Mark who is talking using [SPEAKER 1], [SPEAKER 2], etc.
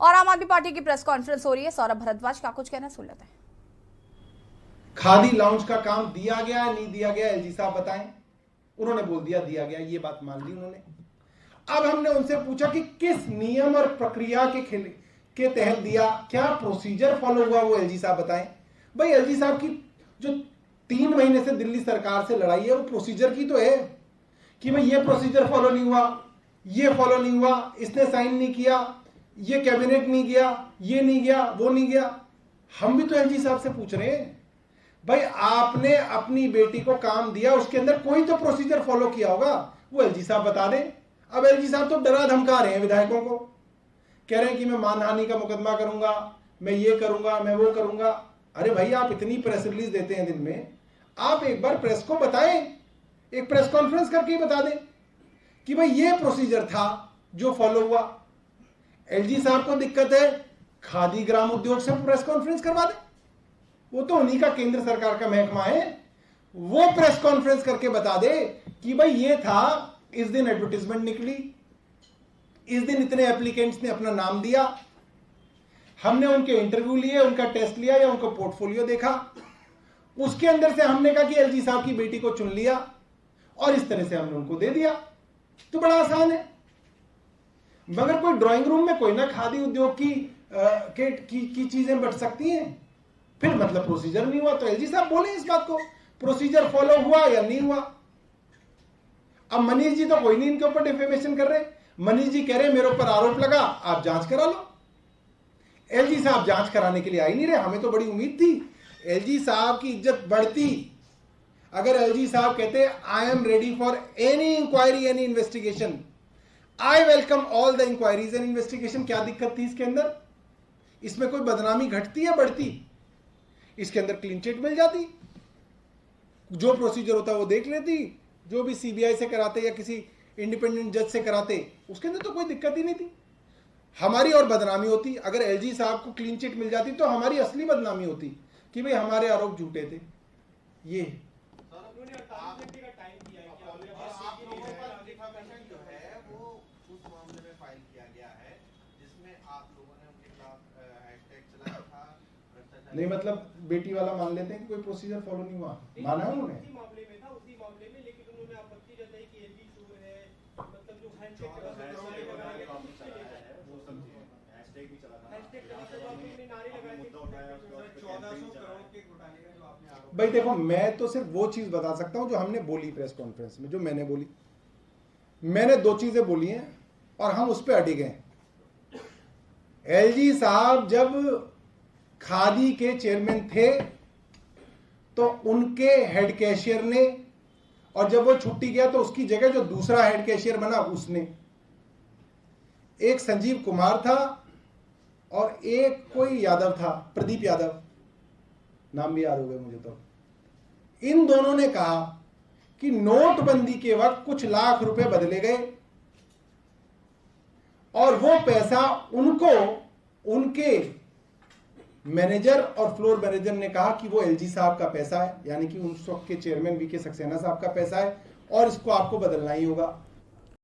[SPEAKER 1] और आम आदमी पार्टी की प्रेस कॉन्फ्रेंस हो रही है। सौरभ भारद्वाज का कुछ कहना सुन लेते हैं।
[SPEAKER 2] खादी लाउंज का काम दिया गया नहीं दिया गया, एलजी साहब बताएं। उन्होंने बोल दिया गया, ये बात मान ली उन्होंने। अब हमने उनसे पूछा कि किस नियम और प्रक्रिया के तहत दिया, क्या प्रोसीजर फॉलो हुआ, वो एलजी साहब बताएं। भाई एलजी साहब की जो 3 महीने से दिल्ली सरकार से लड़ाई है वो प्रोसीजर की तो है कि भाई ये प्रोसीजर फॉलो नहीं हुआ, ये फॉलो नहीं हुआ, इसने साइन नहीं किया, ये कैबिनेट नहीं गया, ये नहीं गया, वो नहीं गया। हम भी तो एलजी साहब से पूछ रहे हैं, भाई आपने अपनी बेटी को काम दिया, उसके अंदर कोई तो प्रोसीजर फॉलो किया होगा, वो एलजी साहब बता दें। अब एलजी साहब तो डरा धमका रहे हैं विधायकों को, कह रहे हैं कि मैं मानहानि का मुकदमा करूंगा, मैं ये करूंगा, मैं वो करूंगा। अरे भाई आप इतनी प्रेस रिलीज देते हैं दिन में, आप एक बार प्रेस को बताएं, एक प्रेस कॉन्फ्रेंस करके बता दें कि भाई ये प्रोसीजर था जो फॉलो हुआ। एलजी साहब को दिक्कत है खादी ग्राम उद्योग से प्रेस कॉन्फ्रेंस करवा दें, वो तो उन्हीं का केंद्र सरकार का महकमा है, वो प्रेस कॉन्फ्रेंस करके बता दे कि भाई ये था, इस दिन एडवर्टाइजमेंट निकली, इस दिन इतने एप्लीकेंट्स ने अपना नाम दिया, हमने उनके इंटरव्यू लिए, उनका टेस्ट लिया या उनका पोर्टफोलियो देखा, उसके अंदर से हमने कहा कि एलजी साहब की बेटी को चुन लिया और इस तरह से हमने उनको दे दिया। तो बड़ा आसान है। मगर कोई ड्राइंग रूम में कोई ना खादी उद्योग की चीजें बट सकती हैं, फिर मतलब प्रोसीजर नहीं हुआ। तो एलजी साहब बोले इस बात को, प्रोसीजर फॉलो हुआ या नहीं हुआ। अब मनीष जी तो कोई नहीं इनके ऊपर डिफेमेशन कर रहे, मनीष जी कह रहे मेरे ऊपर आरोप लगा, आप जांच करा लो। एलजी साहब जांच कराने के लिए आ ही नहीं रहे। हमें तो बड़ी उम्मीद थी एलजी साहब की इज्जत बढ़ती अगर एलजी साहब कहते I am ready for any inquiry, any investigation, I welcome all the inquiries and investigation. क्या दिक्कत थी इसके अंदर? इसमें कोई बदनामी घटती या बढ़ती? इसके अंदर क्लीन चिट मिल जाती, जो प्रोसीजर होता वो देख लेती, जो भी सीबीआई से कराते या किसी इंडिपेंडेंट जज से कराते, उसके अंदर तो कोई दिक्कत ही नहीं थी। हमारी और बदनामी होती। अगर एलजी साहब को क्लीन चिट मिल जाती तो हमारी असली बदनामी होती कि भाई हमारे आरोप झूठे थे। ये नहीं, मतलब बेटी वाला मान लेते हैं कि कोई प्रोसीजर फॉलो नहीं हुआ, माना है उन्होंने। उसी मामले में लेकिन उन्होंने आपत्ति जताई कि एलजी चोर है, मतलब जो हैंडशेक का वो सब हैशटैग भी चला था, हैशटैग का मतलब आपने नारे लगाए थे, 1400 करोड़ के घोटाले का जो आपने आरोप। भाई देखो, मैं तो सिर्फ वो चीज बता सकता हूं जो हमने बोली प्रेस कॉन्फ्रेंस में, जो मैंने बोली। मैंने 2 चीजें बोली हैं और हम उस पर अड़े गए। एलजी साहब जब खादी के चेयरमैन थे तो उनके हेड कैशियर ने, और जब वो छुट्टी गया तो उसकी जगह जो दूसरा हेड कैशियर बना उसने, एक संजीव कुमार था और एक कोई यादव था, प्रदीप यादव, नाम भी याद हो गए मुझे। तो इन दोनों ने कहा कि नोटबंदी के वक्त कुछ लाख रुपए बदले गए और वो पैसा उनको, उनके मैनेजर और फ्लोर मैनेजर ने कहा कि वो एलजी साहब का पैसा है, यानी कि उस वक्त के चेयरमैन वीके सक्सेना साहब का पैसा है और इसको आपको बदलना ही होगा।